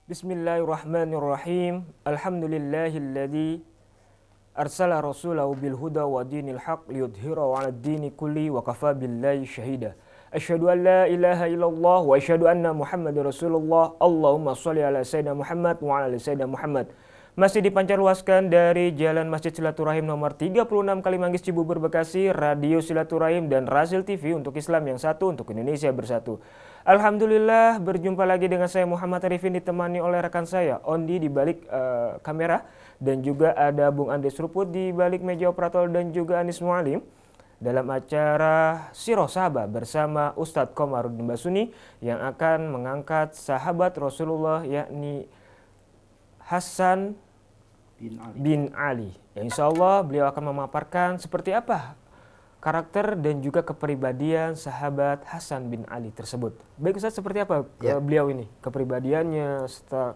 Bismillahirrahmanirrahim. Alhamdulillahilladzi arsala rasulahu bil huda wa dinil haq liyudhhirahu 'alad dini kulli wa kafa billahi syahida. Asyhadu an la ilaha illallah wa asyhadu anna Muhammadar Rasulullah. Allahumma shalli ala sayyidina Muhammad wa ala ali sayyidina Muhammad. Masih dipancarluaskan dari Jalan Masjid Silaturahim nomor 36 Kalimanggis Cibubur Bekasi, Radio Silaturahim dan Rasil TV untuk Islam yang satu, untuk Indonesia bersatu. Alhamdulillah berjumpa lagi dengan saya Muhammad Arifin, ditemani oleh rekan saya Ondi di balik kamera, dan juga ada Bung Andes Ruput di balik meja operator, dan juga Anis Mualim dalam acara Siroh Sahabat bersama Ustadz Komarudin Basuni yang akan mengangkat sahabat Rasulullah, yakni Hasan bin Ali. Ya, insya Allah beliau akan memaparkan seperti apa karakter dan juga kepribadian sahabat Hasan bin Ali tersebut. Baik Ustaz, seperti apa beliau ini, kepribadiannya serta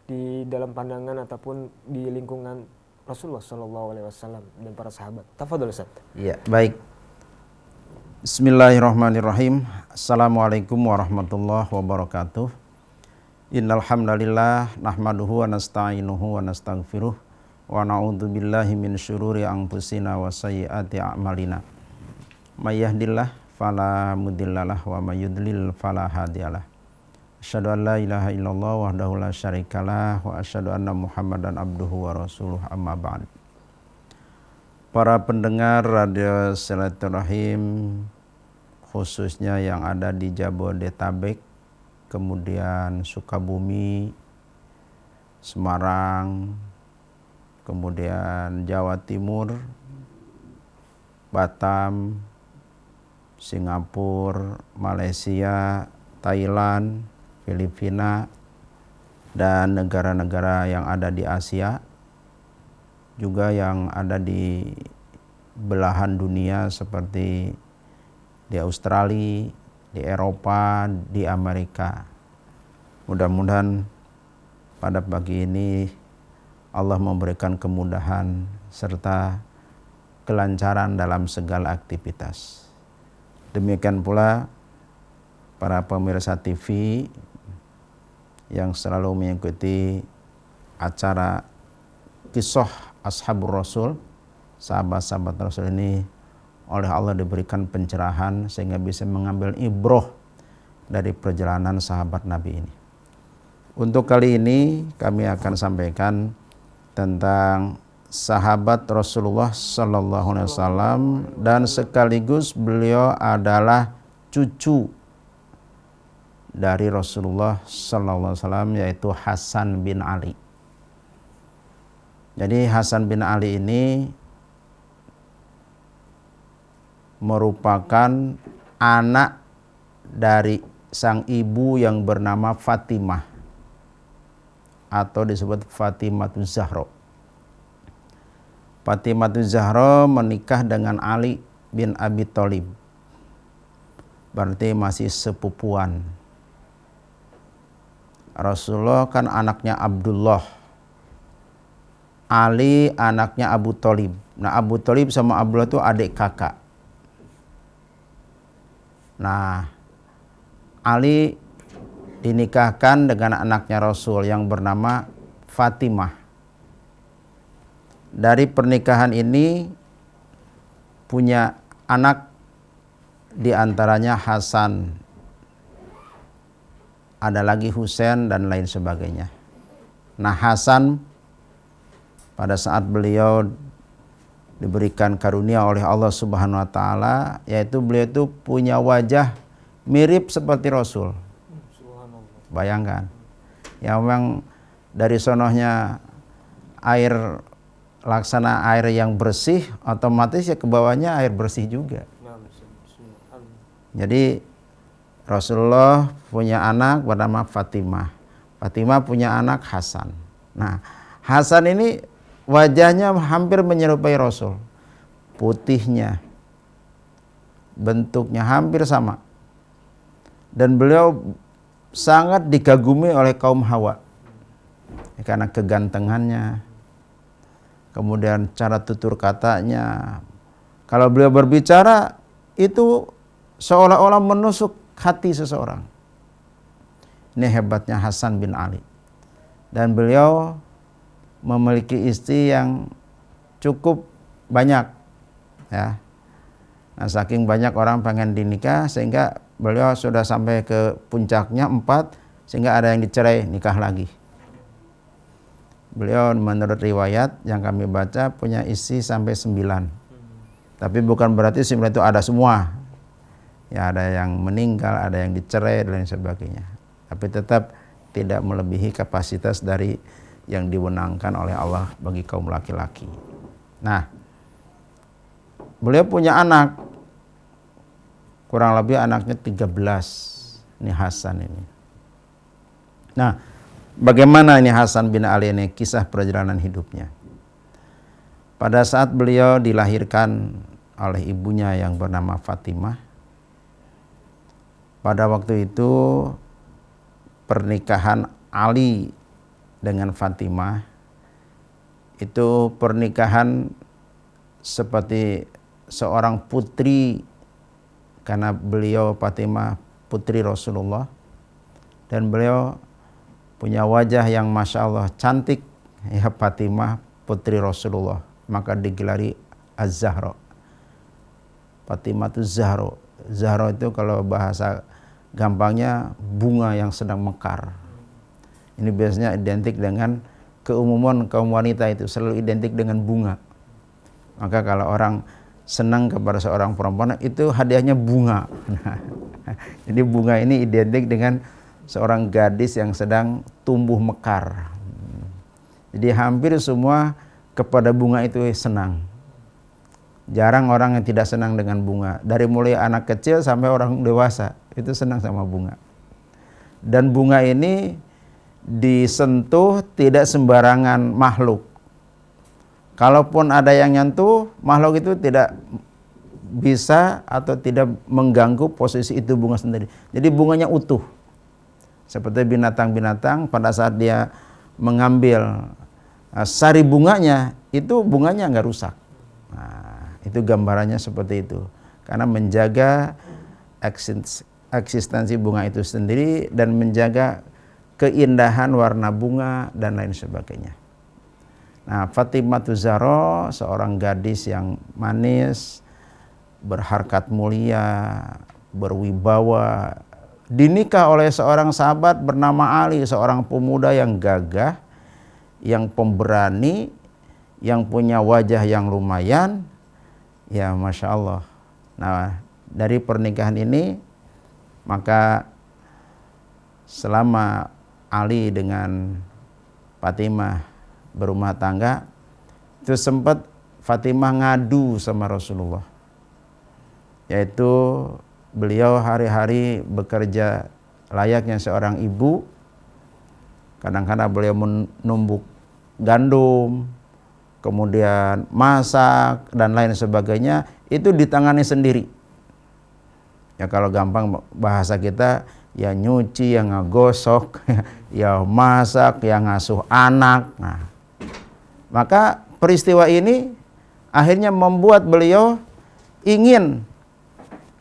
di dalam pandangan ataupun di lingkungan Rasulullah SAW dan para sahabat. Tafadhol Ustaz. Ya, baik. Bismillahirrahmanirrahim. Assalamualaikum warahmatullahi wabarakatuh. Innal hamdalillah nahmaduhu wa nasta'inuhu wa nastaghfiruh wa na'udzu billahi min syururi anfusina wa sayyiati a'malina. May yahdihillahu fala mudhillalah wa may yudlil fala hadiyalah. Asyhadu an la ilaha illallah wahdahu la syarikalah wa asyhadu anna Muhammadan abduhu wa rasuluh, amma ba'd. Para pendengar Radio Silaturahim, khususnya yang ada di Jabodetabek, kemudian Sukabumi, Semarang, kemudian Jawa Timur, Batam, Singapura, Malaysia, Thailand, Filipina, dan negara-negara yang ada di Asia, juga yang ada di belahan dunia seperti di Australia, di Eropa, di Amerika. Mudah-mudahan pada pagi ini Allah memberikan kemudahan serta kelancaran dalam segala aktivitas. Demikian pula para pemirsa TV yang selalu mengikuti acara kisah Ashabur Rasul, sahabat-sahabat Rasul ini oleh Allah diberikan pencerahan sehingga bisa mengambil ibroh dari perjalanan sahabat Nabi ini. Untuk kali ini kami akan sampaikan tentang sahabat Rasulullah Sallallahu Alaihi Wasallam, dan sekaligus beliau adalah cucu dari Rasulullah Sallallahu Alaihi Wasallam, yaitu Hasan bin Ali. Jadi Hasan bin Ali ini merupakan anak dari sang ibu yang bernama Fatimah, atau disebut Fatimatul Zahra. Fatimatul Zahra menikah dengan Ali bin Abi Thalib, berarti masih sepupuan. Rasulullah kan anaknya Abdullah, Ali anaknya Abu Thalib. Nah, Abu Thalib sama Abdullah itu adik kakak. Nah, Ali dinikahkan dengan anaknya Rasul yang bernama Fatimah. Dari pernikahan ini punya anak, diantaranya Hasan, ada lagi Husain dan lain sebagainya. Nah, Hasan pada saat beliau diberikan karunia oleh Allah Subhanahu wa taala, yaitu beliau itu punya wajah mirip seperti Rasul. Bayangkan. Ya, memang dari sonohnya air, laksana air yang bersih, otomatis ya ke bawahnya air bersih juga. Jadi Rasulullah punya anak bernama Fatimah. Fatimah punya anak Hasan. Nah, Hasan ini wajahnya hampir menyerupai Rasul. Putihnya, bentuknya hampir sama. Dan beliau sangat dikagumi oleh kaum Hawa karena kegantengannya, kemudian cara tutur katanya. Kalau beliau berbicara itu seolah-olah menusuk hati seseorang. Ini hebatnya Hasan bin Ali. Dan beliau memiliki istri yang cukup banyak, ya. Nah, saking banyak orang pengen dinikah sehingga beliau sudah sampai ke puncaknya 4, sehingga ada yang dicerai, nikah lagi. Beliau menurut riwayat yang kami baca punya istri sampai 9. Tapi bukan berarti 9 itu ada semua. Ya, ada yang meninggal, ada yang dicerai dan lain sebagainya. Tapi tetap tidak melebihi kapasitas dari yang diwenangkan oleh Allah bagi kaum laki-laki. Nah, beliau punya anak, kurang lebih anaknya 13. Ini Hasan ini. Nah, bagaimana ini Hasan bin Ali ini kisah perjalanan hidupnya? Pada saat beliau dilahirkan oleh ibunya yang bernama Fatimah, pada waktu itu pernikahan Ali dengan Fatimah itu pernikahan seperti seorang putri, karena beliau Fatimah putri Rasulullah dan beliau punya wajah yang masya Allah cantik, ya, Fatimah putri Rasulullah, maka digelari Az-Zahra. Fatimah itu Zahra. Zahra itu kalau bahasa gampangnya bunga yang sedang mekar. Ini biasanya identik dengan keumuman kaum wanita, itu selalu identik dengan bunga. Maka kalau orang senang kepada seorang perempuan itu hadiahnya bunga. Jadi bunga ini identik dengan seorang gadis yang sedang tumbuh mekar. Jadi hampir semua kepada bunga itu senang. Jarang orang yang tidak senang dengan bunga. Dari mulai anak kecil sampai orang dewasa itu senang sama bunga. Dan bunga ini disentuh tidak sembarangan makhluk. Kalaupun ada yang nyentuh, makhluk itu tidak bisa atau tidak mengganggu posisi itu bunga sendiri. Jadi bunganya utuh. Seperti binatang-binatang pada saat dia mengambil sari bunganya, itu bunganya nggak rusak. Nah, itu gambarannya seperti itu. Karena menjaga eksistensi bunga itu sendiri dan menjaga keindahan warna bunga dan lain sebagainya. Nah, Fatimah Zahra seorang gadis yang manis, berharkat mulia, berwibawa, dinikah oleh seorang sahabat bernama Ali, seorang pemuda yang gagah, yang pemberani, yang punya wajah yang lumayan, ya Masya Allah. Nah, dari pernikahan ini maka selama Ali dengan Fatimah berumah tangga, itu sempat Fatimah ngadu sama Rasulullah, yaitu beliau hari-hari bekerja layaknya seorang ibu. Kadang-kadang beliau menumbuk gandum, kemudian masak dan lain sebagainya, itu ditangani sendiri. Ya kalau gampang bahasa kita, ya nyuci, yang ngegosok, ya masak, yang ngasuh anak. Nah, maka peristiwa ini akhirnya membuat beliau ingin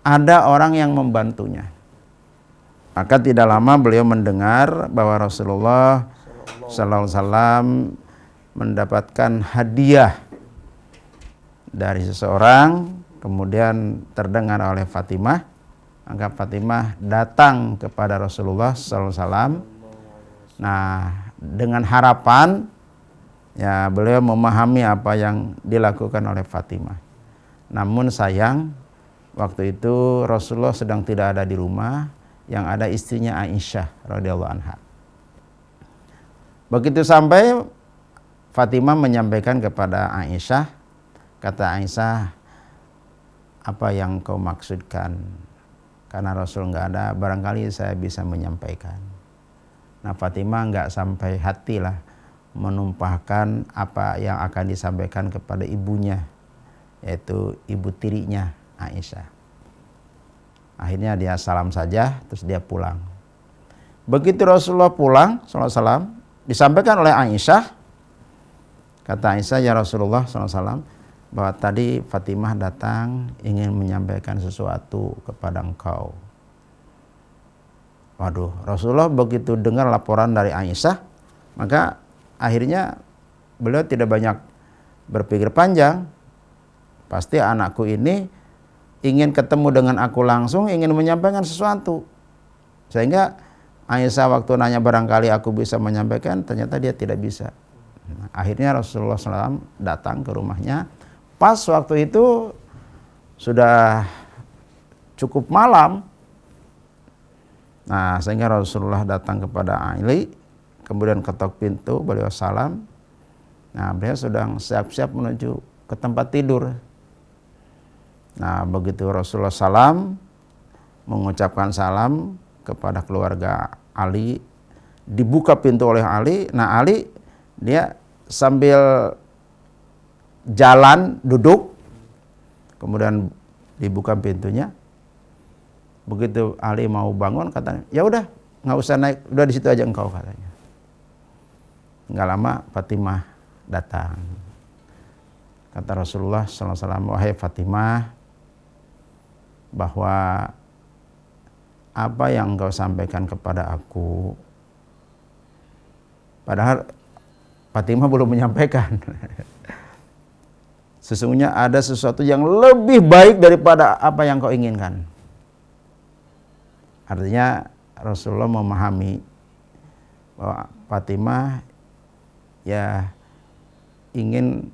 ada orang yang membantunya. Maka tidak lama beliau mendengar bahwa Rasulullah sallallahu alaihi wasallam mendapatkan hadiah dari seseorang, kemudian terdengar oleh Fatimah. Maka Fatimah datang kepada Rasulullah sallallahu alaihi wasallam. Nah, dengan harapan ya beliau memahami apa yang dilakukan oleh Fatimah. Namun sayang waktu itu Rasulullah sedang tidak ada di rumah, yang ada istrinya Aisyah radhiyallahu anha. Begitu sampai, Fatimah menyampaikan kepada Aisyah, kata Aisyah, apa yang kau maksudkan? Karena Rasul nggak ada, barangkali saya bisa menyampaikan. Nah, Fatimah nggak sampai hatilah menumpahkan apa yang akan disampaikan kepada ibunya, yaitu ibu tirinya Aisyah. Akhirnya dia salam saja, terus dia pulang. Begitu Rasulullah pulang, sallallahu alaihi wasallam, disampaikan oleh Aisyah, Kata Aisyah, ya Rasulullah SAW, bahwa tadi Fatimah datang ingin menyampaikan sesuatu kepada engkau. Waduh, Rasulullah begitu dengar laporan dari Aisyah, maka akhirnya beliau tidak banyak berpikir panjang. Pasti anakku ini ingin ketemu dengan aku langsung, ingin menyampaikan sesuatu. Sehingga Aisyah waktu nanya barangkali aku bisa menyampaikan, ternyata dia tidak bisa. Akhirnya Rasulullah SAW datang ke rumahnya. Pas waktu itu sudah cukup malam. Nah, sehingga Rasulullah datang kepada Ali, kemudian ketok pintu, beliau salam. Nah, beliau sedang siap-siap menuju ke tempat tidur. Nah, begitu Rasulullah salam, mengucapkan salam kepada keluarga Ali, dibuka pintu oleh Ali. Nah, Ali dia sambil jalan duduk, kemudian dibuka pintunya. Begitu Ali mau bangun, katanya, ya udah nggak usah naik, udah di situ aja engkau, katanya. Nggak lama Fatimah datang. Kata Rasulullah SAW, wahai Fatimah, bahwa apa yang engkau sampaikan kepada aku, padahal Fatimah belum menyampaikan. Sesungguhnya ada sesuatu yang lebih baik daripada apa yang kau inginkan. Artinya Rasulullah memahami bahwa Fatimah ya ingin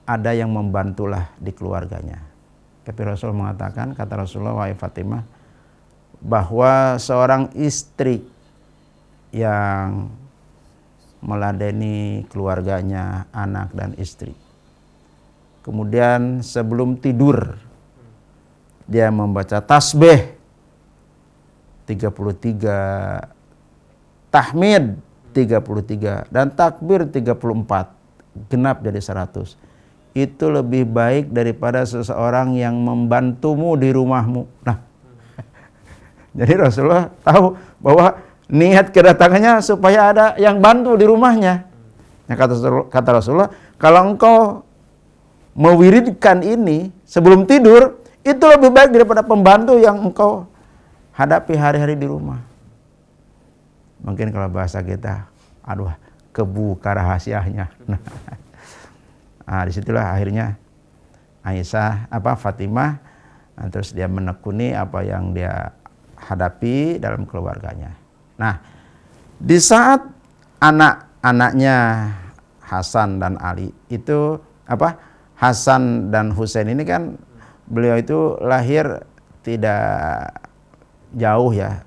ada yang membantulah di keluarganya. Tapi Rasul mengatakan, kata Rasulullah, wahai Fatimah, bahwa seorang istri yang meladeni keluarganya, anak dan istri, kemudian sebelum tidur dia membaca tasbih 33, tahmid 33, dan takbir 34, genap jadi 100. Itu lebih baik daripada seseorang yang membantumu di rumahmu. Nah, jadi Rasulullah tahu bahwa niat kedatangannya supaya ada yang bantu di rumahnya. Nah, kata Rasulullah, kalau engkau mewiridkan ini sebelum tidur, itu lebih baik daripada pembantu yang engkau hadapi hari-hari di rumah. Mungkin kalau bahasa kita, aduh, kebuka rahasianya. Nah, disitulah akhirnya Fatimah, terus dia menekuni apa yang dia hadapi dalam keluarganya. Nah, di saat anak-anaknya Hasan dan Ali itu Hasan dan Husain ini kan beliau itu lahir tidak jauh ya.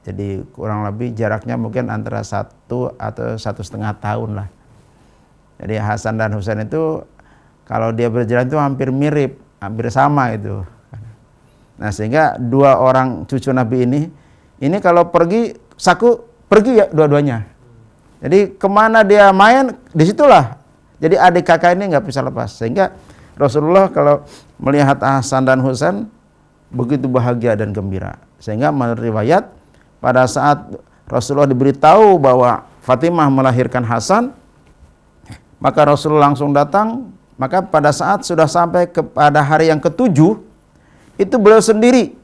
Jadi kurang lebih jaraknya mungkin antara 1 atau 1,5 tahun lah. Jadi Hasan dan Husain itu kalau dia berjalan itu hampir mirip, hampir sama itu. Nah, sehingga dua orang cucu Nabi ini kalau pergi pergi ya dua-duanya. Jadi kemana dia main, disitulah. Jadi adik kakak ini nggak bisa lepas. Sehingga Rasulullah kalau melihat Hasan dan Husain begitu bahagia dan gembira. Sehingga menurut riwayat pada saat Rasulullah diberitahu bahwa Fatimah melahirkan Hasan, maka Rasulullah langsung datang. Maka pada saat sudah sampai kepada hari yang ke-7, itu beliau sendiri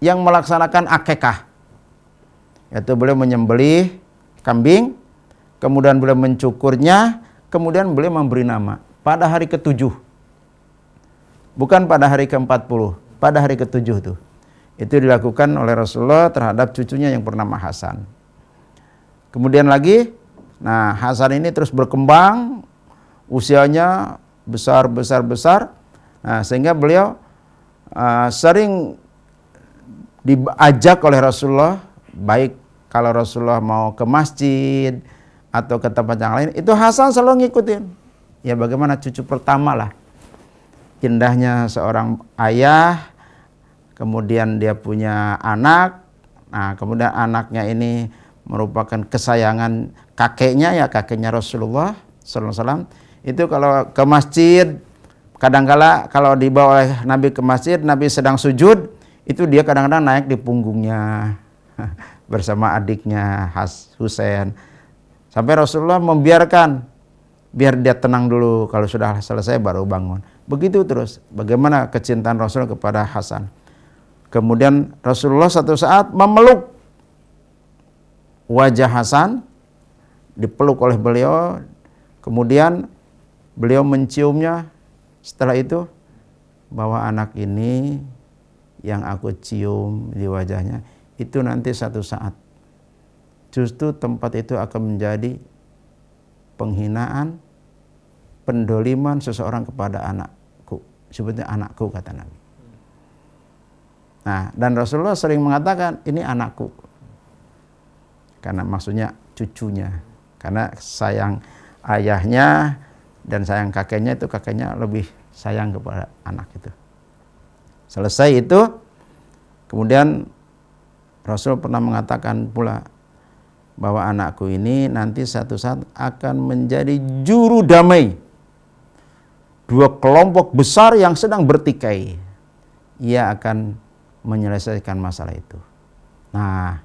yang melaksanakan akikah. Yaitu beliau menyembelih kambing, kemudian beliau mencukurnya, kemudian beliau memberi nama pada hari ke-7. Bukan pada hari ke-40, pada hari ke-7 itu. Itu dilakukan oleh Rasulullah terhadap cucunya yang bernama Hasan. Kemudian lagi, nah Hasan ini terus berkembang, usianya besar. Nah, sehingga beliau sering diajak oleh Rasulullah, baik kalau Rasulullah mau ke masjid atau ke tempat yang lain, itu Hasan selalu ngikutin. Ya bagaimana cucu pertama lah. Indahnya seorang ayah, kemudian dia punya anak, nah kemudian anaknya ini merupakan kesayangan kakeknya, ya kakeknya Rasulullah SAW. Itu kalau ke masjid, kadangkala kalau dibawa oleh Nabi ke masjid, Nabi sedang sujud, itu dia kadang-kadang naik di punggungnya bersama adiknya Husain. Sampai Rasulullah membiarkan biar dia tenang dulu, kalau sudah selesai baru bangun. Begitu terus, bagaimana kecintaan Rasul kepada Hasan. Kemudian Rasulullah satu saat memeluk wajah Hasan, dipeluk oleh beliau, kemudian beliau menciumnya. Setelah itu, bahwa anak ini yang aku cium di wajahnya, itu nanti satu saat justru tempat itu akan menjadi penghinaan, pendoliman seseorang kepada anakku. Sebutnya anakku, kata Nabi. Nah, dan Rasulullah sering mengatakan ini anakku, karena maksudnya cucunya, karena sayang ayahnya dan sayang kakeknya, itu kakeknya lebih sayang kepada anak itu. Selesai itu, kemudian Rasul pernah mengatakan pula bahwa anakku ini nanti satu saat akan menjadi juru damai dua kelompok besar yang sedang bertikai. Ia akan menyelesaikan masalah itu. Nah,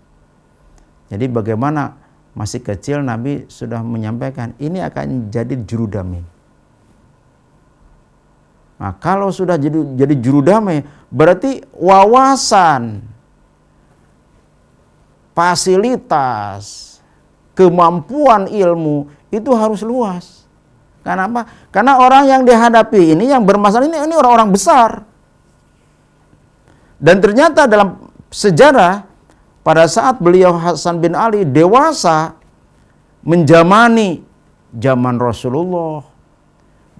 jadi bagaimana masih kecil Nabi sudah menyampaikan ini akan jadi juru damai. Nah, kalau sudah jadi juru damai, berarti wawasan, fasilitas, kemampuan ilmu itu harus luas. Kenapa? Karena orang yang dihadapi ini, yang bermasalah ini orang-orang besar. Dan ternyata dalam sejarah, pada saat beliau Hasan bin Ali dewasa, menjamani zaman Rasulullah,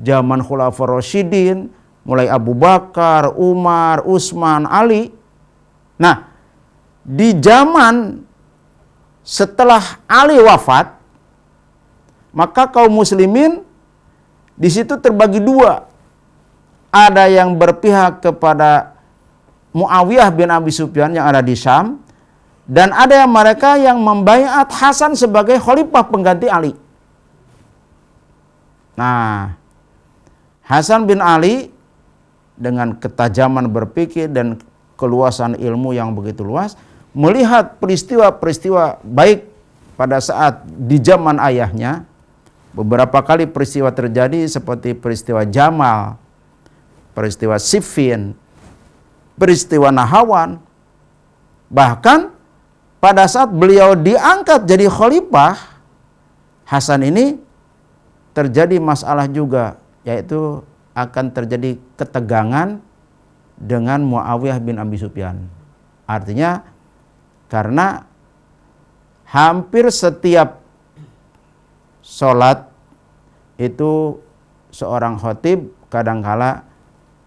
zaman Khulafaur Rasyidin, mulai Abu Bakar, Umar, Utsman, Ali. Nah, di zaman setelah Ali wafat, maka kaum muslimin di situ terbagi dua. Ada yang berpihak kepada Muawiyah bin Abi Sufyan yang ada di Syam, dan ada yang mereka yang membaiat Hasan sebagai khalifah pengganti Ali. Nah, Hasan bin Ali dengan ketajaman berpikir dan keluasan ilmu yang begitu luas, melihat peristiwa-peristiwa baik pada saat di zaman ayahnya. Beberapa kali peristiwa terjadi seperti peristiwa Jamal, peristiwa Siffin, peristiwa Nahawan. Bahkan pada saat beliau diangkat jadi khalifah, Hasan ini terjadi masalah juga, yaitu akan terjadi ketegangan dengan Muawiyah bin Abi Sufyan. Artinya karena hampir setiap sholat itu seorang khatib kadangkala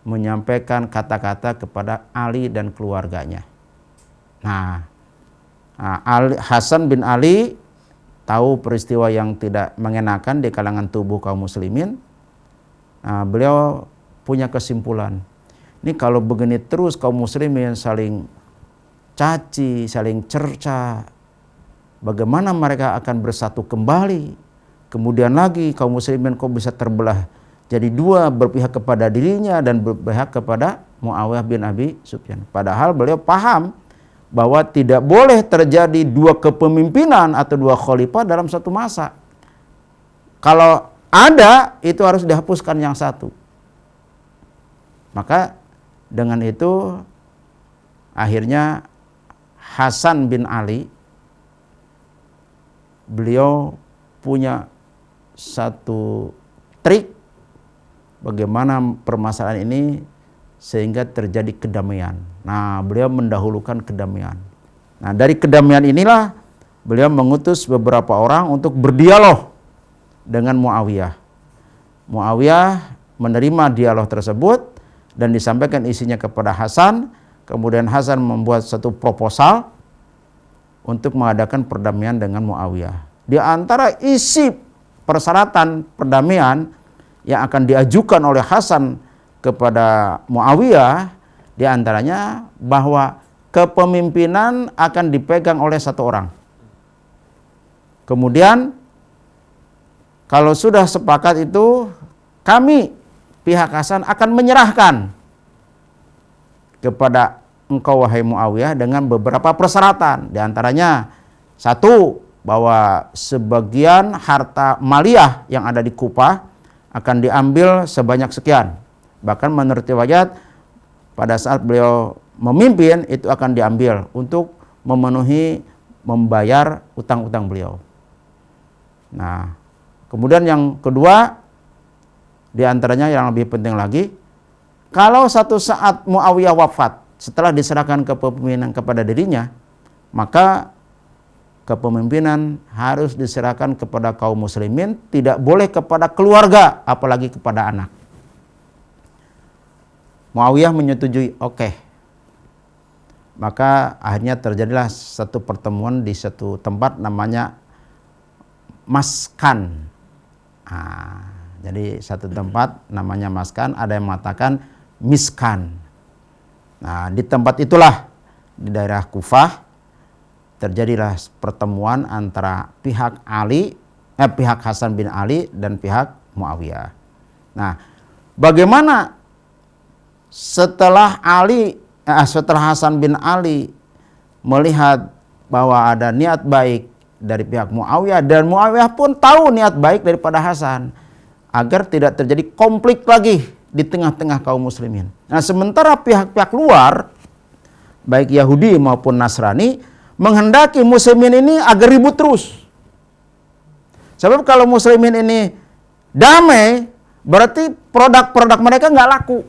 menyampaikan kata-kata kepada Ali dan keluarganya. Nah, Hasan bin Ali tahu peristiwa yang tidak mengenakan di kalangan tubuh kaum muslimin. Nah, beliau punya kesimpulan, ini kalau begini terus kaum muslimin saling caci, saling cerca, bagaimana mereka akan bersatu kembali? Kemudian lagi kaum muslimin kok bisa terbelah jadi dua, berpihak kepada dirinya dan berpihak kepada Muawiyah bin Abi Sufyan. Padahal beliau paham bahwa tidak boleh terjadi dua kepemimpinan atau dua khalifah dalam satu masa. Kalau ada, itu harus dihapuskan yang satu. Maka dengan itu akhirnya Hasan bin Ali, beliau punya satu trik bagaimana permasalahan ini sehingga terjadi kedamaian. Nah, beliau mendahulukan kedamaian. Nah, dari kedamaian inilah beliau mengutus beberapa orang untuk berdialog dengan Muawiyah. Muawiyah menerima dialog tersebut dan disampaikan isinya kepada Hasan. Kemudian Hasan membuat satu proposal untuk mengadakan perdamaian dengan Muawiyah. Di antara isi persyaratan perdamaian yang akan diajukan oleh Hasan kepada Muawiyah, di antaranya bahwa kepemimpinan akan dipegang oleh satu orang. Kemudian kalau sudah sepakat itu, kami pihak Hasan akan menyerahkan kepada engkau wahai Muawiyah dengan beberapa persyaratan. Di antaranya, satu, bahwa sebagian harta maliyah yang ada di Kufah akan diambil sebanyak sekian. Bahkan menurut riwayat pada saat beliau memimpin itu akan diambil untuk membayar utang-utang beliau. Nah, kemudian yang kedua, di antaranya yang lebih penting lagi, kalau satu saat Muawiyah wafat setelah diserahkan kepemimpinan kepada dirinya, maka kepemimpinan harus diserahkan kepada kaum muslimin, tidak boleh kepada keluarga, apalagi kepada anak. Muawiyah menyetujui, oke. Maka akhirnya terjadilah satu pertemuan di satu tempat namanya Maskan. Jadi satu tempat namanya Maskan, ada yang mengatakan Miskan. Nah, di tempat itulah di daerah Kufah terjadilah pertemuan antara pihak Hasan bin Ali dan pihak Muawiyah. Nah, bagaimana setelah Hasan bin Ali melihat bahwa ada niat baik dari pihak Muawiyah, dan Muawiyah pun tahu niat baik daripada Hasan agar tidak terjadi konflik lagi di tengah-tengah kaum muslimin. Nah, sementara pihak-pihak luar baik Yahudi maupun Nasrani menghendaki muslimin ini agar ribut terus. Sebab kalau muslimin ini damai, berarti produk-produk mereka nggak laku.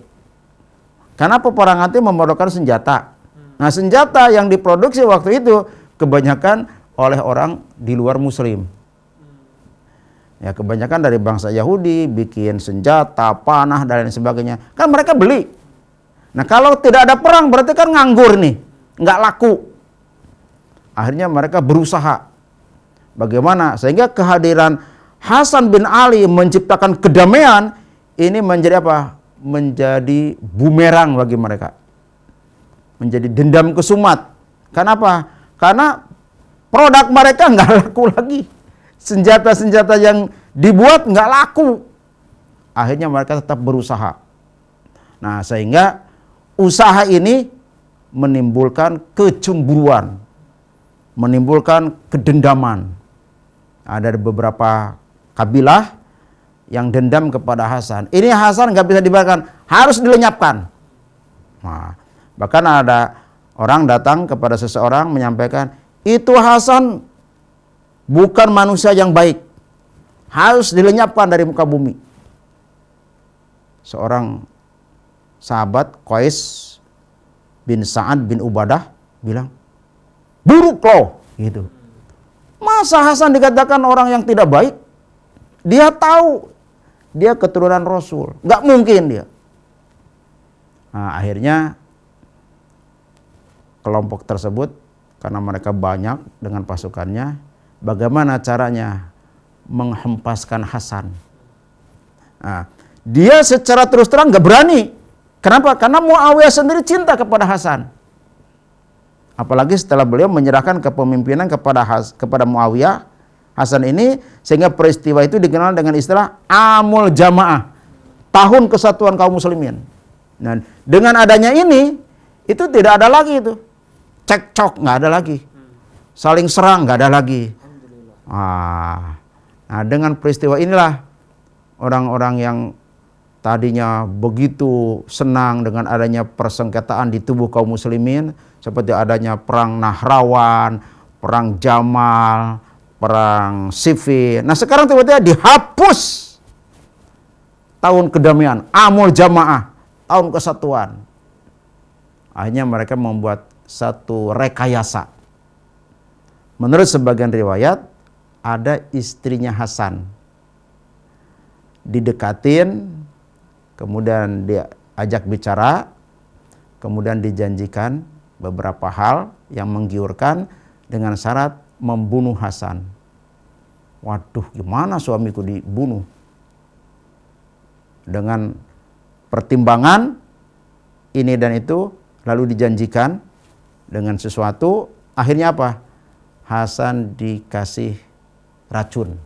Karena peperangan itu memerlukan senjata. Nah, senjata yang diproduksi waktu itu kebanyakan oleh orang di luar muslim. Ya, kebanyakan dari bangsa Yahudi bikin senjata, panah dan lain sebagainya. Kan mereka beli. Nah, kalau tidak ada perang berarti kan nganggur nih, nggak laku. Akhirnya mereka berusaha. Bagaimana? Sehingga kehadiran Hasan bin Ali menciptakan kedamaian ini menjadi apa? Menjadi bumerang bagi mereka. Menjadi dendam kesumat. Kenapa? Karena produk mereka nggak laku lagi. Senjata-senjata yang dibuat nggak laku. Akhirnya mereka tetap berusaha. Nah, sehingga usaha ini menimbulkan kecemburuan, menimbulkan kedendaman. Ada beberapa kabilah yang dendam kepada Hasan. Ini Hasan nggak bisa dibiarkan, harus dilenyapkan. Nah, bahkan ada orang datang kepada seseorang menyampaikan, itu Hasan bukan manusia yang baik, harus dilenyapkan dari muka bumi. Seorang sahabat Qais bin Sa'ad bin Ubadah bilang, buruk loh, gitu. Masa Hasan dikatakan orang yang tidak baik? Dia tahu dia keturunan Rasul, nggak mungkin dia. Nah, akhirnya kelompok tersebut karena mereka banyak dengan pasukannya, bagaimana caranya menghempaskan Hasan? Nah, dia secara terus terang nggak berani. Kenapa? Karena Muawiyah sendiri cinta kepada Hasan. Apalagi setelah beliau menyerahkan kepemimpinan kepada Muawiyah, Hasan ini, sehingga peristiwa itu dikenal dengan istilah Amul Jamaah, tahun kesatuan kaum muslimin. Nah, dengan adanya ini, itu tidak ada lagi itu cekcok, nggak ada lagi, saling serang nggak ada lagi. Nah, dengan peristiwa inilah orang-orang yang tadinya begitu senang dengan adanya persengketaan di tubuh kaum muslimin, seperti adanya perang Nahrawan, perang Jamal, perang Siffin. Nah, sekarang tiba-tiba dihapus tahun kedamaian, Amul Jamaah, tahun kesatuan. Akhirnya mereka membuat satu rekayasa. Menurut sebagian riwayat, ada istrinya Hasan didekatin, kemudian diajak bicara, kemudian dijanjikan beberapa hal yang menggiurkan dengan syarat membunuh Hasan. Waduh, gimana suamiku dibunuh? Dengan pertimbangan ini dan itu, lalu dijanjikan dengan sesuatu, akhirnya apa? Hasan dikasih racun.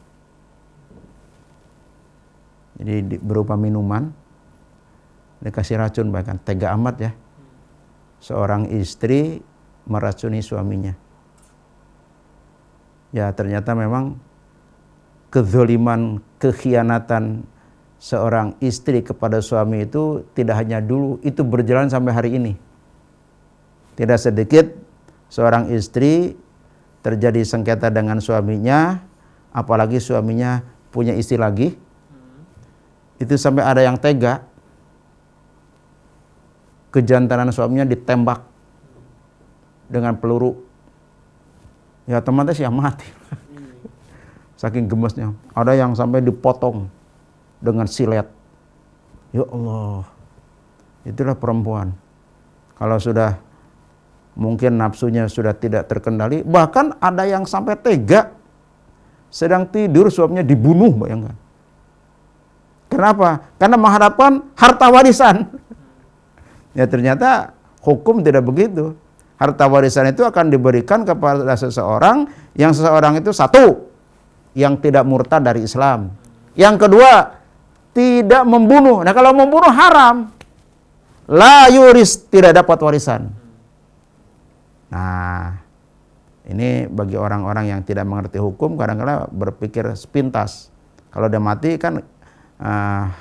Jadi berupa minuman, dikasih racun, bahkan tega amat ya. Seorang istri meracuni suaminya. Ya ternyata memang kezoliman, kekhianatan seorang istri kepada suami itu tidak hanya dulu, itu berjalan sampai hari ini. Tidak sedikit seorang istri terjadi sengketa dengan suaminya, apalagi suaminya punya istri lagi. Itu sampai ada yang tega, kejantanan suaminya ditembak dengan peluru. Ya otomatis ya mati. Saking gemesnya. Ada yang sampai dipotong dengan silet. Ya Allah. Itulah perempuan. Kalau sudah mungkin nafsunya sudah tidak terkendali, bahkan ada yang sampai tega sedang tidur suaminya dibunuh, bayangkan. Kenapa? Karena mengharapkan harta warisan. Ya ternyata hukum tidak begitu. Harta warisan itu akan diberikan kepada seseorang yang seseorang itu satu, yang tidak murtad dari Islam. Yang kedua, tidak membunuh. Nah kalau membunuh haram. La yuris, tidak dapat warisan. Nah, ini bagi orang-orang yang tidak mengerti hukum kadang-kadang berpikir sepintas. Kalau dia mati kan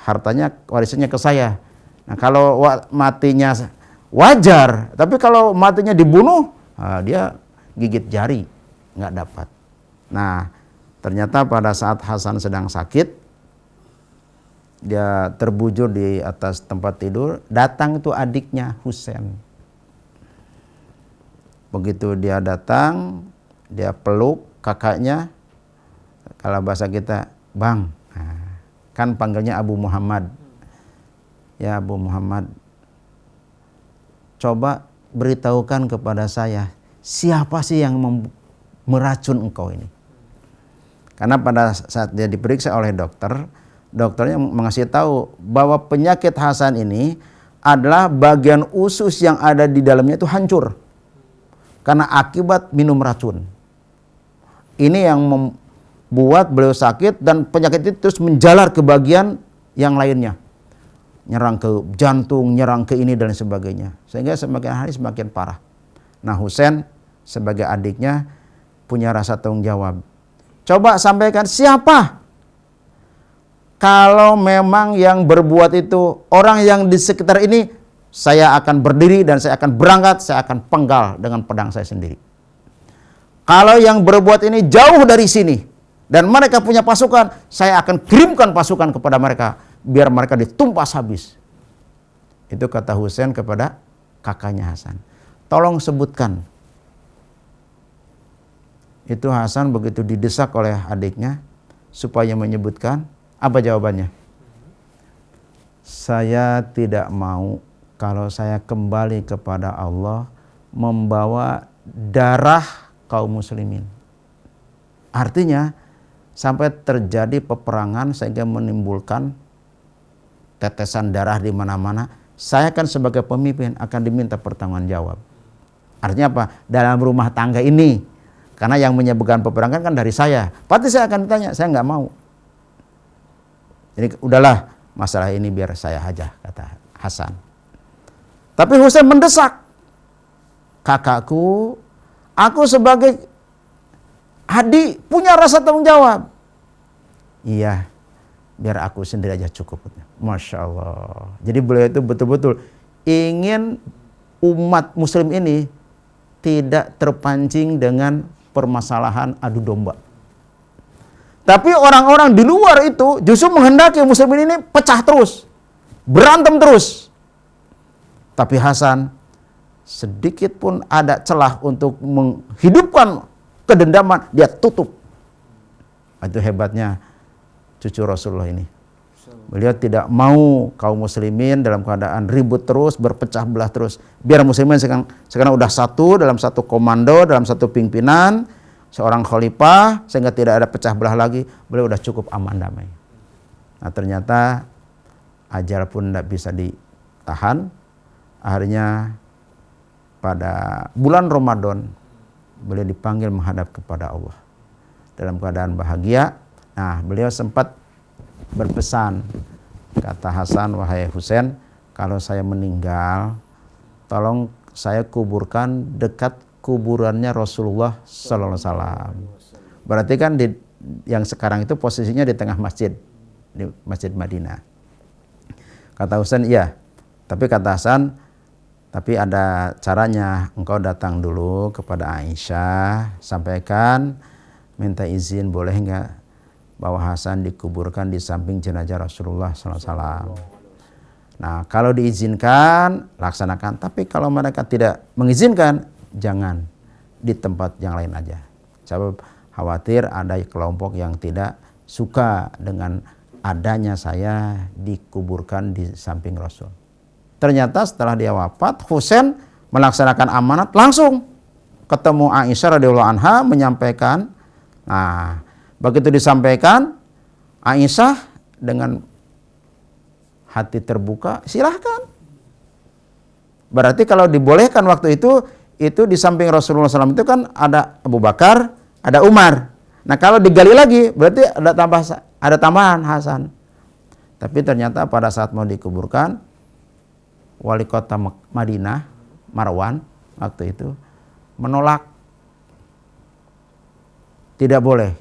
hartanya, warisannya ke saya. Nah kalau matinya wajar, tapi kalau matinya dibunuh, dia gigit jari, nggak dapat. Nah, ternyata pada saat Hasan sedang sakit, dia terbujur di atas tempat tidur, datang itu adiknya Husain. Begitu dia datang, dia peluk kakaknya, kalau bahasa kita, Bang, kan panggilnya Abu Muhammad. Ya Abu Muhammad, coba beritahukan kepada saya, siapa sih yang meracun engkau ini? Karena pada saat dia diperiksa oleh dokter, dokternya mengasih tahu bahwa penyakit Hasan ini adalah bagian usus yang ada di dalamnya itu hancur karena akibat minum racun. Ini yang membuat beliau sakit dan penyakit itu terus menjalar ke bagian yang lainnya. Nyerang ke jantung, nyerang ke ini dan sebagainya. Sehingga semakin hari semakin parah. Nah Husain sebagai adiknya punya rasa tanggung jawab. Coba sampaikan siapa? Kalau memang yang berbuat itu orang yang di sekitar ini, saya akan berdiri dan saya akan berangkat, saya akan penggal dengan pedang saya sendiri. Kalau yang berbuat ini jauh dari sini dan mereka punya pasukan, saya akan kirimkan pasukan kepada mereka biar mereka ditumpas habis. Itu kata Husain kepada kakaknya Hasan. Tolong sebutkan. Itu Hasan begitu didesak oleh adiknya supaya menyebutkan. Apa jawabannya? Saya tidak mau kalau saya kembali kepada Allah membawa darah kaum muslimin. Artinya sampai terjadi peperangan sehingga menimbulkan tetesan darah di mana-mana, saya kan sebagai pemimpin akan diminta pertanggungjawab. Artinya apa? Dalam rumah tangga ini, karena yang menyebabkan peperangan kan dari saya, pasti saya akan ditanya, saya nggak mau. Jadi udahlah, masalah ini biar saya aja, kata Hasan. Tapi Husain mendesak, kakakku, aku sebagai adik punya rasa tanggung jawab. Iya, biar aku sendiri aja cukup. Masya Allah. Jadi beliau itu betul-betul ingin umat muslim ini tidak terpancing dengan permasalahan adu domba. Tapi orang-orang di luar itu justru menghendaki muslimin ini pecah terus, berantem terus. Tapi Hasan sedikit pun ada celah untuk menghidupkan kedendaman, dia tutup. Itu hebatnya cucu Rasulullah ini. Beliau tidak mau kaum muslimin dalam keadaan ribut terus, berpecah belah terus. Biar muslimin sekarang udah satu, dalam satu komando, dalam satu pimpinan, seorang khalifah, sehingga tidak ada pecah belah lagi. Beliau udah cukup aman damai. Nah ternyata ajal pun tidak bisa ditahan. Akhirnya pada bulan Ramadan beliau dipanggil menghadap kepada Allah dalam keadaan bahagia. Nah beliau sempat berpesan, kata Hasan, wahai Husain, kalau saya meninggal, tolong saya kuburkan dekat kuburannya Rasulullah Sallallahu Alaihi Wasallam. Berarti kan yang sekarang itu posisinya di tengah masjid, di Masjid Madinah. Kata Husain, iya. Tapi kata Hasan, tapi ada caranya. Engkau datang dulu kepada Aisyah, sampaikan, minta izin boleh enggak bahwa Hasan dikuburkan di samping jenazah Rasulullah SAW. Nah, kalau diizinkan, laksanakan. Tapi kalau mereka tidak mengizinkan, jangan, di tempat yang lain aja. Sebab khawatir ada kelompok yang tidak suka dengan adanya saya dikuburkan di samping Rasul. Ternyata setelah dia wafat, Husain melaksanakan amanat, langsung ketemu Aisyah radhiyallahu anha, menyampaikan. Nah, begitu disampaikan, Aisyah dengan hati terbuka, silahkan. Berarti kalau dibolehkan waktu itu di samping Rasulullah SAW itu kan ada Abu Bakar, ada Umar. Nah, kalau digali lagi, berarti ada tambahan Hasan. Tapi ternyata pada saat mau dikuburkan, wali kota Madinah, Marwan, waktu itu menolak. Tidak boleh.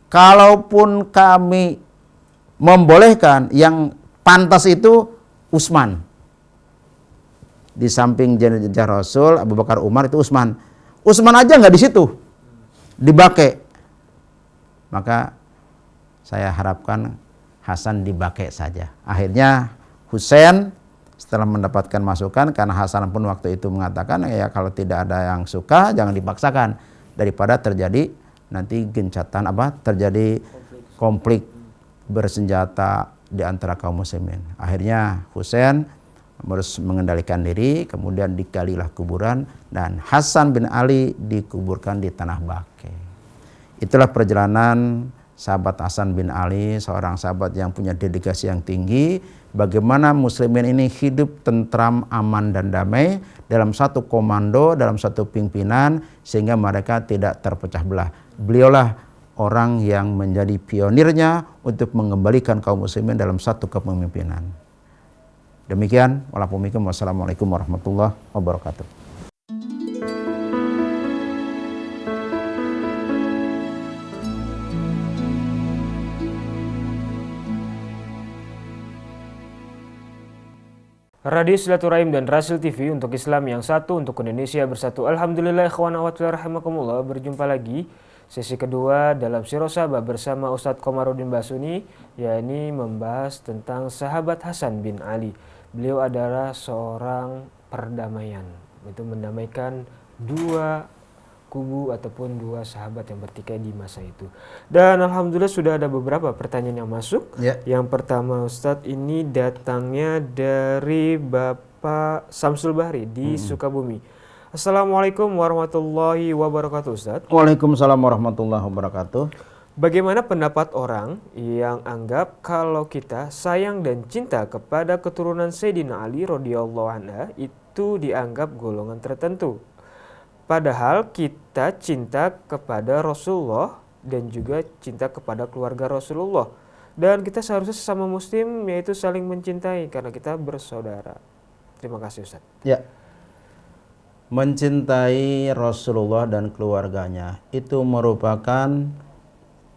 Kalaupun kami membolehkan, yang pantas itu Utsman. Di samping jenazah Rasul, Abu Bakar, Umar, itu Utsman. Utsman aja nggak di situ, dibake. Maka saya harapkan Hasan dibake saja. Akhirnya Husain setelah mendapatkan masukan, karena Hasan pun waktu itu mengatakan, ya kalau tidak ada yang suka jangan dipaksakan, daripada terjadi nanti gencatan terjadi konflik bersenjata di antara kaum muslimin. Akhirnya Husain harus mengendalikan diri, kemudian digalilah kuburan, dan Hasan bin Ali dikuburkan di Tanah Baqi. Itulah perjalanan sahabat Hasan bin Ali, seorang sahabat yang punya dedikasi yang tinggi, bagaimana muslimin ini hidup tentram, aman dan damai dalam satu komando, dalam satu pimpinan, sehingga mereka tidak terpecah belah. Beliaulah orang yang menjadi pionirnya untuk mengembalikan kaum muslimin dalam satu kepemimpinan. Demikian, wassalamualaikum warahmatullahi wabarakatuh. Radio Silaturahim dan Rasul TV, untuk Islam yang satu, untuk Indonesia bersatu. Alhamdulillah, ikhwan wa rahimakumullah. Berjumpa lagi sesi kedua dalam Sirah Sahabat bersama Ustadz Komarudin Basuni, yakni membahas tentang sahabat Hasan bin Ali. Beliau adalah seorang perdamaian, itu mendamaikan dua kubu ataupun dua sahabat yang bertikai di masa itu. Dan alhamdulillah sudah ada beberapa pertanyaan yang masuk. Ya. Yang pertama, Ustadz, ini datangnya dari Bapak Samsul Bahri di Sukabumi. Assalamualaikum warahmatullahi wabarakatuh, Ustadz. Waalaikumsalam warahmatullahi wabarakatuh. Bagaimana pendapat orang yang anggap kalau kita sayang dan cinta kepada keturunan Sayyidina Ali radhiyallahu anhu itu dianggap golongan tertentu? Padahal kita cinta kepada Rasulullah dan juga cinta kepada keluarga Rasulullah. Dan kita seharusnya sesama muslim, yaitu saling mencintai karena kita bersaudara. Terima kasih, Ustaz. Ya. Mencintai Rasulullah dan keluarganya itu merupakan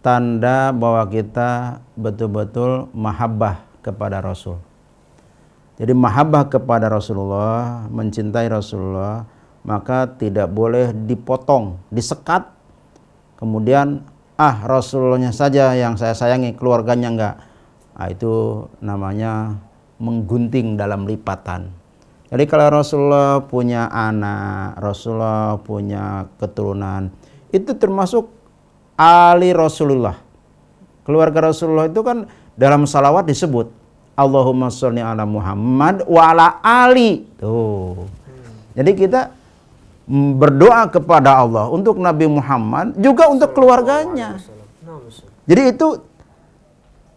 tanda bahwa kita betul-betul mahabbah kepada Rasul. Jadi mahabbah kepada Rasulullah, mencintai Rasulullah, maka tidak boleh dipotong, disekat, kemudian Rasulullahnya saja yang saya sayangi, keluarganya enggak. Nah, itu namanya menggunting dalam lipatan. Jadi kalau Rasulullah punya anak, Rasulullah punya keturunan, itu termasuk Ali Rasulullah. Keluarga Rasulullah itu kan dalam salawat disebut Allahumma sholli ala Muhammad wa ala Ali. Tuh. Jadi kita berdoa kepada Allah untuk Nabi Muhammad, juga untuk keluarganya. Jadi itu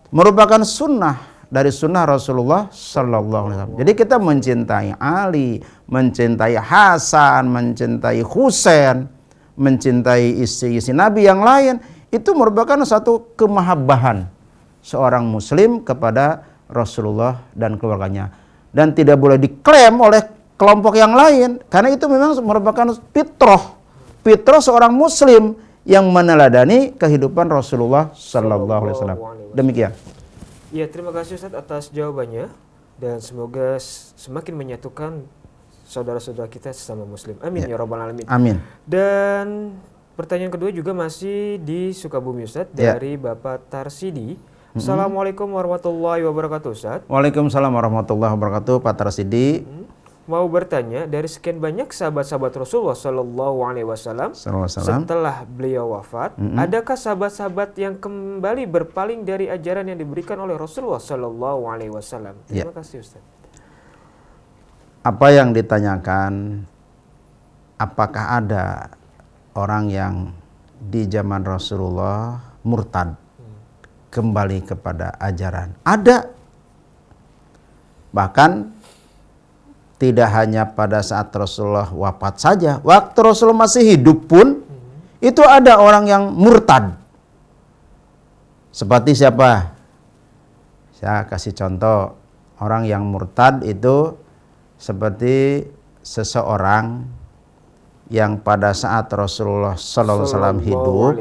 merupakan sunnah dari sunnah Rasulullah Sallallahu Alaihi Wasallam. Jadi kita mencintai Ali, mencintai Hasan, mencintai Husain, mencintai istri-istri Nabi yang lain, itu merupakan satu kemahabbahan seorang muslim kepada Rasulullah dan keluarganya. Dan tidak boleh diklaim oleh kelompok yang lain, karena itu memang merupakan fitrah seorang muslim yang meneladani kehidupan Rasulullah Sallallahu Alaihi Wasallam. Demikian. Ya, terima kasih Ustadz atas jawabannya dan semoga semakin menyatukan saudara-saudara kita sesama muslim. Amin ya rabbal alamin. Amin. Dan pertanyaan kedua juga masih di Sukabumi Ustadz dari Bapak Tarsidi. Assalamualaikum warahmatullahi wabarakatuh Ustadz. Waalaikumsalam warahmatullahi wabarakatuh Pak Tarsidi. Mau bertanya, dari sekian banyak sahabat-sahabat Rasulullah Sallallahu Alaihi Wasallam setelah beliau wafat, adakah sahabat-sahabat yang kembali berpaling dari ajaran yang diberikan oleh Rasulullah Sallallahu Alaihi Wasallam? Terima kasih Ustaz. Apa yang ditanyakan, apakah ada orang yang di zaman Rasulullah murtad kembali kepada ajaran? Ada. Bahkan tidak hanya pada saat Rasulullah wafat saja, waktu Rasulullah masih hidup pun itu ada orang yang murtad. Seperti siapa? Saya kasih contoh, orang yang murtad itu seperti seseorang yang pada saat Rasulullah SAW hidup,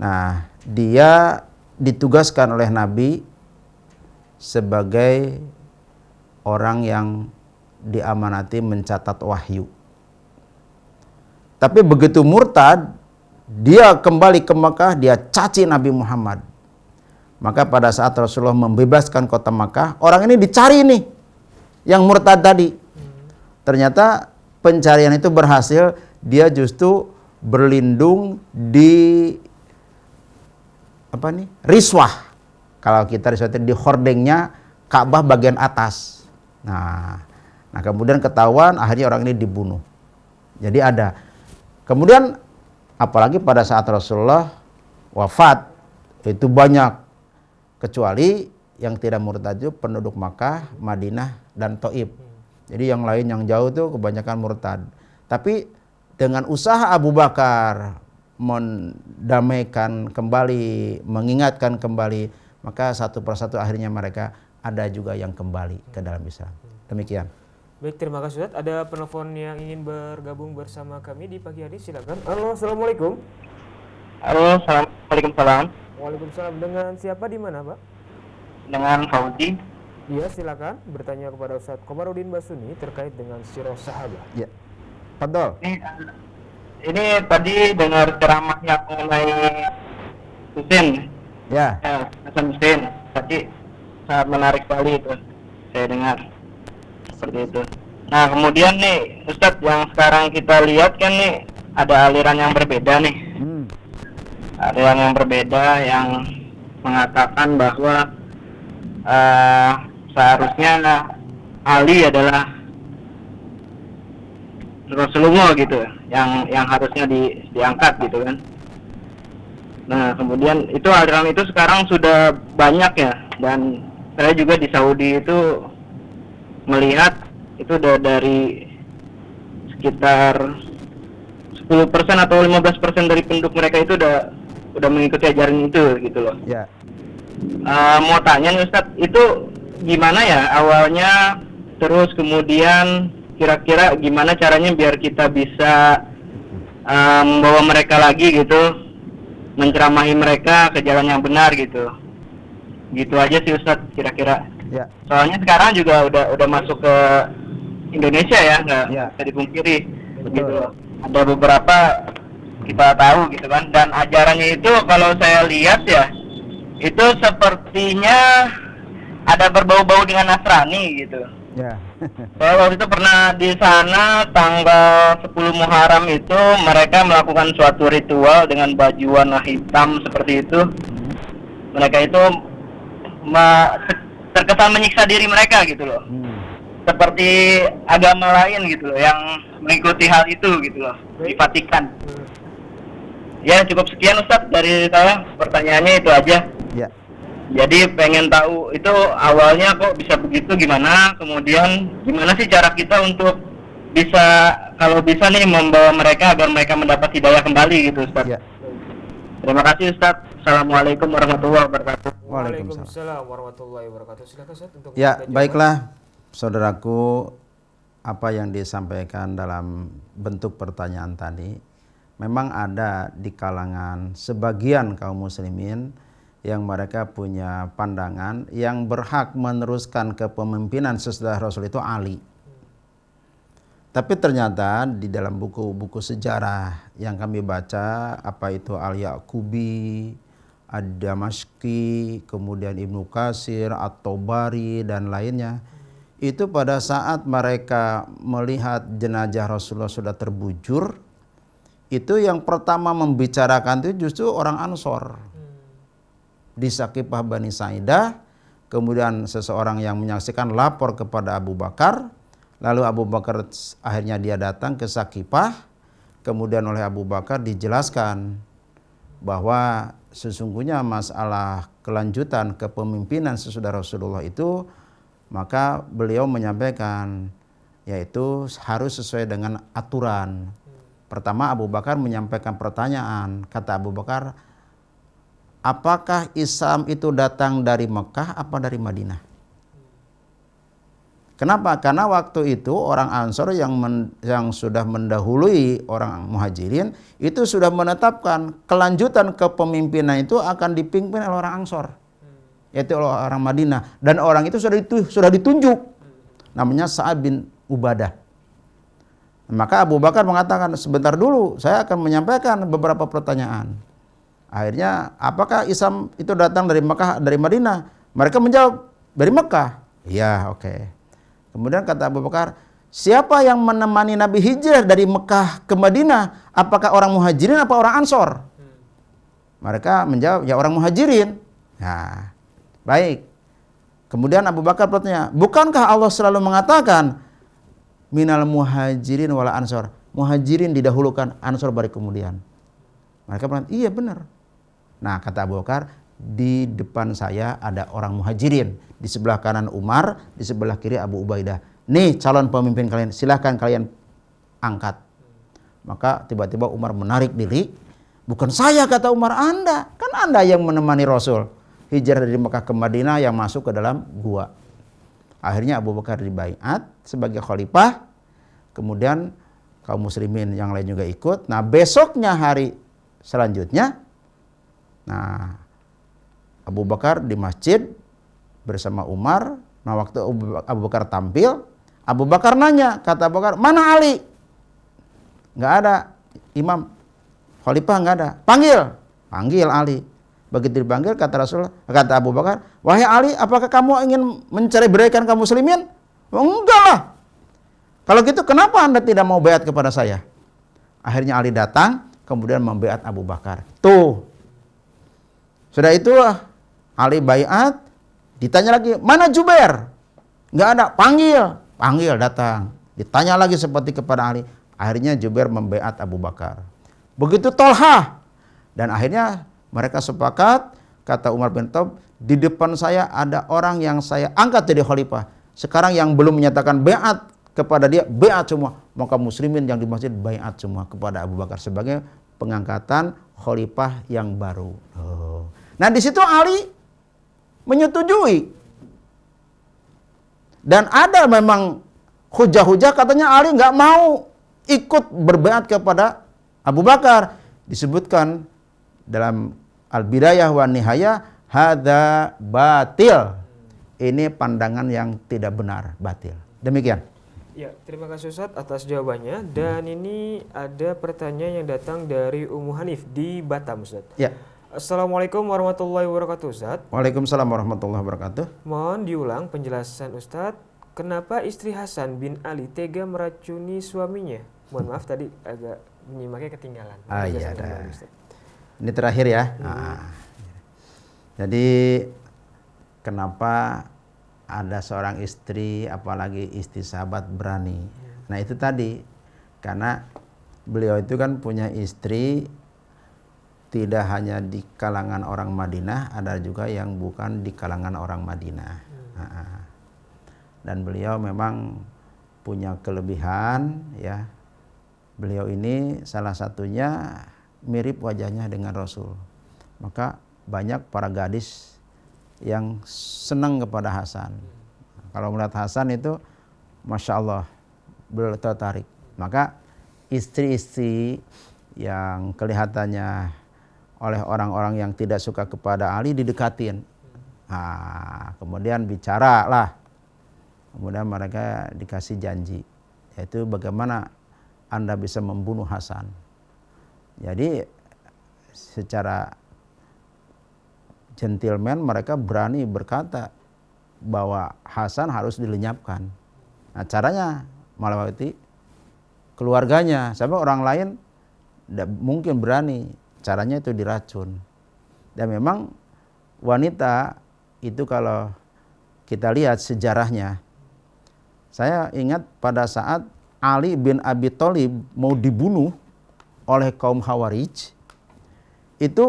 nah dia ditugaskan oleh Nabi sebagai orang yang diamanati mencatat wahyu. Tapi begitu murtad, dia kembali ke Makkah, dia caci Nabi Muhammad. Maka pada saat Rasulullah membebaskan kota Makkah, orang ini dicari nih, yang murtad tadi. Ternyata pencarian itu berhasil, dia justru berlindung di riswah. Kalau kita riswah di hordengnya Ka'bah bagian atas. Nah, kemudian ketahuan, akhirnya orang ini dibunuh. Jadi ada. Kemudian apalagi pada saat Rasulullah wafat, itu banyak. Kecuali yang tidak murtad itu penduduk Makkah, Madinah, dan Taif. Jadi yang lain yang jauh itu kebanyakan murtad. Tapi dengan usaha Abu Bakar mendamaikan kembali, mengingatkan kembali, maka satu persatu akhirnya mereka ada juga yang kembali ke dalam Islam. Demikian. Baik, terima kasih Ustaz. Ada penelpon yang ingin bergabung bersama kami di pagi hari, silakan. Halo, assalamualaikum. Halo, waalaikumsalam. Waalaikumsalam. Dengan siapa, di mana Pak? Dengan Fauzi. Iya, silakan bertanya kepada Ustaz Komarudin Basuni terkait dengan sirah sahabat. Ya, betul. Ini tadi dengar ceramahnya mengenai Husain. Ya. Hasan Husain. Tadi sangat menarik sekali itu. Saya dengar. Seperti itu. Nah, kemudian nih Ustadz, yang sekarang kita lihat kan nih ada aliran yang berbeda nih. Aliran yang berbeda yang mengatakan bahwa seharusnya Ali adalah Rasulullah gitu, yang harusnya diangkat gitu kan. Nah, kemudian itu aliran itu sekarang sudah banyak ya, dan saya juga di Saudi itu melihat itu udah dari sekitar 10% atau 15% dari penduduk mereka itu udah mengikuti ajaran itu gitu loh. Ya. Mau tanya nih Ustadz, itu gimana ya awalnya, terus kemudian kira-kira gimana caranya biar kita bisa membawa mereka lagi gitu, menceramahi mereka ke jalan yang benar gitu. Gitu aja sih Ustadz kira-kira. Ya. Soalnya sekarang juga udah masuk ke Indonesia ya, nggak bisa dipungkiri. Begitu. Ada beberapa kita tahu gitu kan, dan ajarannya itu kalau saya lihat ya, itu sepertinya ada berbau-bau dengan Nasrani gitu. Ya. Saya waktu itu pernah di sana tanggal 10 Muharram itu mereka melakukan suatu ritual dengan baju warna hitam seperti itu. Mereka itu terkesan menyiksa diri mereka gitu loh. Seperti agama lain gitu loh yang mengikuti hal itu gitu loh di Vatikan. Ya, cukup sekian Ustadz dari saya, pertanyaannya itu aja. Ya. Jadi pengen tahu itu awalnya kok bisa begitu, gimana, kemudian gimana sih cara kita untuk bisa, kalau bisa nih membawa mereka agar mereka mendapat hidayah kembali gitu Ustadz. Ya. Terima kasih Ustadz. Assalamualaikum warahmatullahi wabarakatuh. Waalaikumsalam warahmatullahi wabarakatuh. Silakan Ustaz untuk Ya, baiklah saudaraku, apa yang disampaikan dalam bentuk pertanyaan tadi memang ada di kalangan sebagian kaum muslimin yang mereka punya pandangan yang berhak meneruskan kepemimpinan sesudah Rasul itu Ali. Tapi ternyata di dalam buku-buku sejarah yang kami baca, apa itu Al-Yaqubi, Ad-Damashqi, kemudian Ibnu Katsir, At-Tabari dan lainnya, itu pada saat mereka melihat jenazah Rasulullah sudah terbujur, itu yang pertama membicarakan itu justru orang Ansor. Di Saqifah Bani Sa'idah, kemudian seseorang yang menyaksikan lapor kepada Abu Bakar, lalu Abu Bakar akhirnya dia datang ke Saqifah, kemudian oleh Abu Bakar dijelaskan bahwa sesungguhnya masalah kelanjutan kepemimpinan sesudah Rasulullah itu, maka beliau menyampaikan yaitu harus sesuai dengan aturan. Pertama Abu Bakar menyampaikan pertanyaan, kata Abu Bakar, apakah Islam itu datang dari Mekah apa dari Madinah? Kenapa? Karena waktu itu orang Ansor yang sudah mendahului orang Muhajirin itu sudah menetapkan kelanjutan kepemimpinan itu akan dipimpin oleh orang Ansor, yaitu oleh orang Madinah, dan orang itu sudah ditunjuk, namanya Sa'ad bin Ubadah. Maka Abu Bakar mengatakan, sebentar dulu, saya akan menyampaikan beberapa pertanyaan. Akhirnya, apakah Islam itu datang dari Mekah, dari Madinah? Mereka menjawab, dari Mekah. Ya, oke. Kemudian kata Abu Bakar, siapa yang menemani Nabi hijrah dari Mekah ke Madinah? Apakah orang Muhajirin apa orang Ansor? Mereka menjawab, ya orang Muhajirin. Nah, baik. Kemudian Abu Bakar bertanya, bukankah Allah selalu mengatakan, minal muhajirin wala ansor, muhajirin didahulukan, ansor baru kemudian. Mereka bilang, iya benar. Nah, kata Abu Bakar, di depan saya ada orang muhajirin, di sebelah kanan Umar, di sebelah kiri Abu Ubaidah. Nih calon pemimpin kalian, silahkan kalian angkat. Maka tiba-tiba Umar menarik diri. Bukan saya, kata Umar, Anda. Kan Anda yang menemani Rasul hijrah dari Mekah ke Madinah, yang masuk ke dalam gua. Akhirnya Abu Bakar dibaiat sebagai khalifah, kemudian kaum muslimin yang lain juga ikut. Nah, besoknya hari selanjutnya, nah Abu Bakar di masjid bersama Umar. Nah, waktu Abu Bakar tampil, Abu Bakar nanya, kata Abu Bakar, mana Ali? Nggak ada, imam khalifah nggak ada. Panggil Ali. Begitu dipanggil, kata Rasulullah, kata Abu Bakar, wahai Ali, apakah kamu ingin mencari beraikan kaum muslimin? Oh, enggak lah. Kalau gitu kenapa Anda tidak mau baiat kepada saya? Akhirnya Ali datang, kemudian membaiat Abu Bakar. Tuh. Sudah itulah Ali baiat, ditanya lagi, mana Jubair? Enggak ada, panggil datang. Ditanya lagi seperti kepada Ali. Akhirnya Jubair membaiat Abu Bakar. Begitu Tolhah. Dan akhirnya mereka sepakat, kata Umar bin Khattab, di depan saya ada orang yang saya angkat jadi khalifah. Sekarang yang belum menyatakan baiat kepada dia, baiat semua. Maka muslimin yang di masjid baiat semua kepada Abu Bakar sebagai pengangkatan khalifah yang baru. Nah, di situ Ali menyetujui. Dan ada memang hujah-hujah, katanya Ali nggak mau ikut berbaiat kepada Abu Bakar. Disebutkan dalam Al-Bidayah wa Nihayah, hadza batil. Ini pandangan yang tidak benar, batil. Demikian. Ya, terima kasih Ustadz atas jawabannya. Dan ini ada pertanyaan yang datang dari Ummu Hanif di Batam, Ustadz. Ya. Assalamualaikum warahmatullahi wabarakatuh, Ustadz. Waalaikumsalam warahmatullahi wabarakatuh. Mohon diulang penjelasan Ustadz, kenapa istri Hasan bin Ali tega meracuni suaminya? Mohon maaf tadi agak menyimaknya ketinggalan. Iya, dah. Ini terakhir ya. Nah, jadi kenapa ada seorang istri, apalagi istri sahabat berani? Nah, itu tadi karena beliau itu kan punya istri tidak hanya di kalangan orang Madinah, ada juga yang bukan di kalangan orang Madinah. Dan beliau memang punya kelebihan, ya. Beliau ini salah satunya mirip wajahnya dengan Rasul. Maka banyak para gadis yang senang kepada Hasan. Kalau melihat Hasan itu, Masya Allah, beliau tertarik. Maka istri-istri yang kelihatannya oleh orang-orang yang tidak suka kepada Ali didekatin. Nah, kemudian bicara lah. Kemudian mereka dikasih janji, yaitu bagaimana Anda bisa membunuh Hasan. Jadi secara gentleman mereka berani berkata bahwa Hasan harus dilenyapkan. Nah, caranya melewati keluarganya, sampai orang lain tidak mungkin berani. Caranya itu diracun. Dan memang wanita itu kalau kita lihat sejarahnya, saya ingat pada saat Ali bin Abi Thalib mau dibunuh oleh kaum Khawarij, itu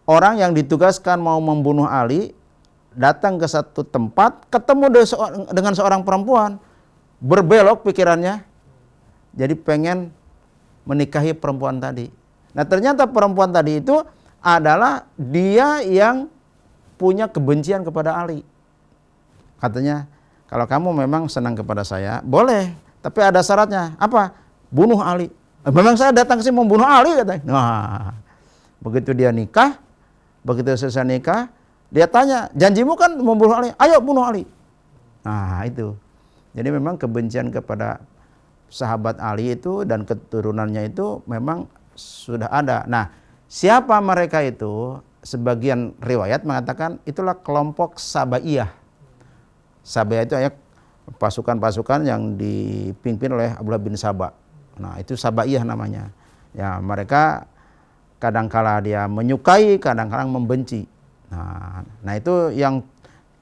orang yang ditugaskan mau membunuh Ali datang ke satu tempat, ketemu dengan seorang perempuan, berbelok pikirannya, jadi pengen menikahi perempuan tadi. Nah, ternyata perempuan tadi itu adalah dia yang punya kebencian kepada Ali. Katanya, kalau kamu memang senang kepada saya, boleh, tapi ada syaratnya. Apa? Bunuh Ali. Memang saya datang sih membunuh Ali, katanya. Nah, begitu dia nikah, begitu selesai nikah, dia tanya, janjimu kan membunuh Ali, ayo bunuh Ali. Nah, itu. Jadi memang kebencian kepada sahabat Ali itu dan keturunannya itu memang sudah ada. Nah, siapa mereka itu? Sebagian riwayat mengatakan itulah kelompok Sabaiyah. Sabaiyah itu pasukan-pasukan yang dipimpin oleh Abdullah bin Saba. Nah, itu Sabaiyah namanya. Ya, mereka kadangkala dia menyukai, kadang-kadang membenci. Nah, itu yang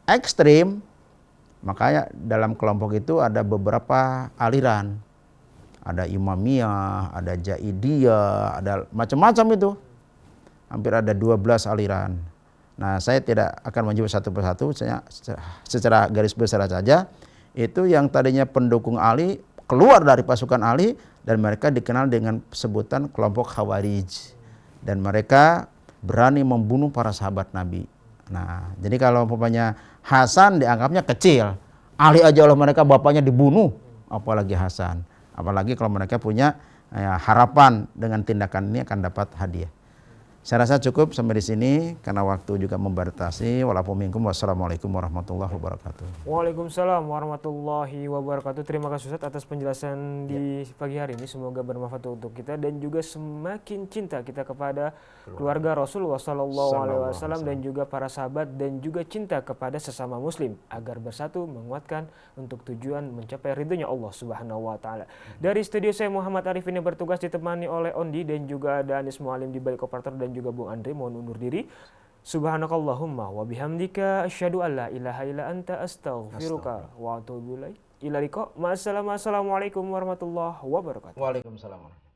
ekstrim. Makanya dalam kelompok itu ada beberapa aliran. Ada Imamiyah, ada Jaidiyah, ada macam-macam itu. Hampir ada 12 aliran. Nah, saya tidak akan menyebut satu persatu, saya secara garis besar saja. Itu yang tadinya pendukung Ali keluar dari pasukan Ali dan mereka dikenal dengan sebutan kelompok Khawarij. Dan mereka berani membunuh para sahabat Nabi. Nah, jadi kalau umpamanya Hasan dianggapnya kecil, Ali aja oleh mereka bapaknya dibunuh, apalagi Hasan. Apalagi kalau mereka punya harapan dengan tindakan ini akan dapat hadiah. Saya rasa cukup sampai di sini karena waktu juga membatasi. Wassalamualaikum warahmatullahi wabarakatuh. Waalaikumsalam warahmatullahi wabarakatuh. Terima kasih Ustaz atas penjelasan di pagi hari ini. Semoga bermanfaat untuk kita dan juga semakin cinta kita kepada keluarga Rasulullah SAW dan juga para sahabat dan juga cinta kepada sesama Muslim agar bersatu menguatkan untuk tujuan mencapai ridhonya Allah Subhanahu Wa Taala. Dari studio saya Muhammad Arif ini bertugas ditemani oleh Ondi dan juga ada Anis Mualim di balik operator dan juga Bung Andre. Mohon undur diri. Subhanakallahumma wa bihamdika asyhadu an la ilaha illa anta astaghfiruka wa atubu ilaik. Ila liqa. Assalamualaikum warahmatullahi wabarakatuh. Waalaikumsalam.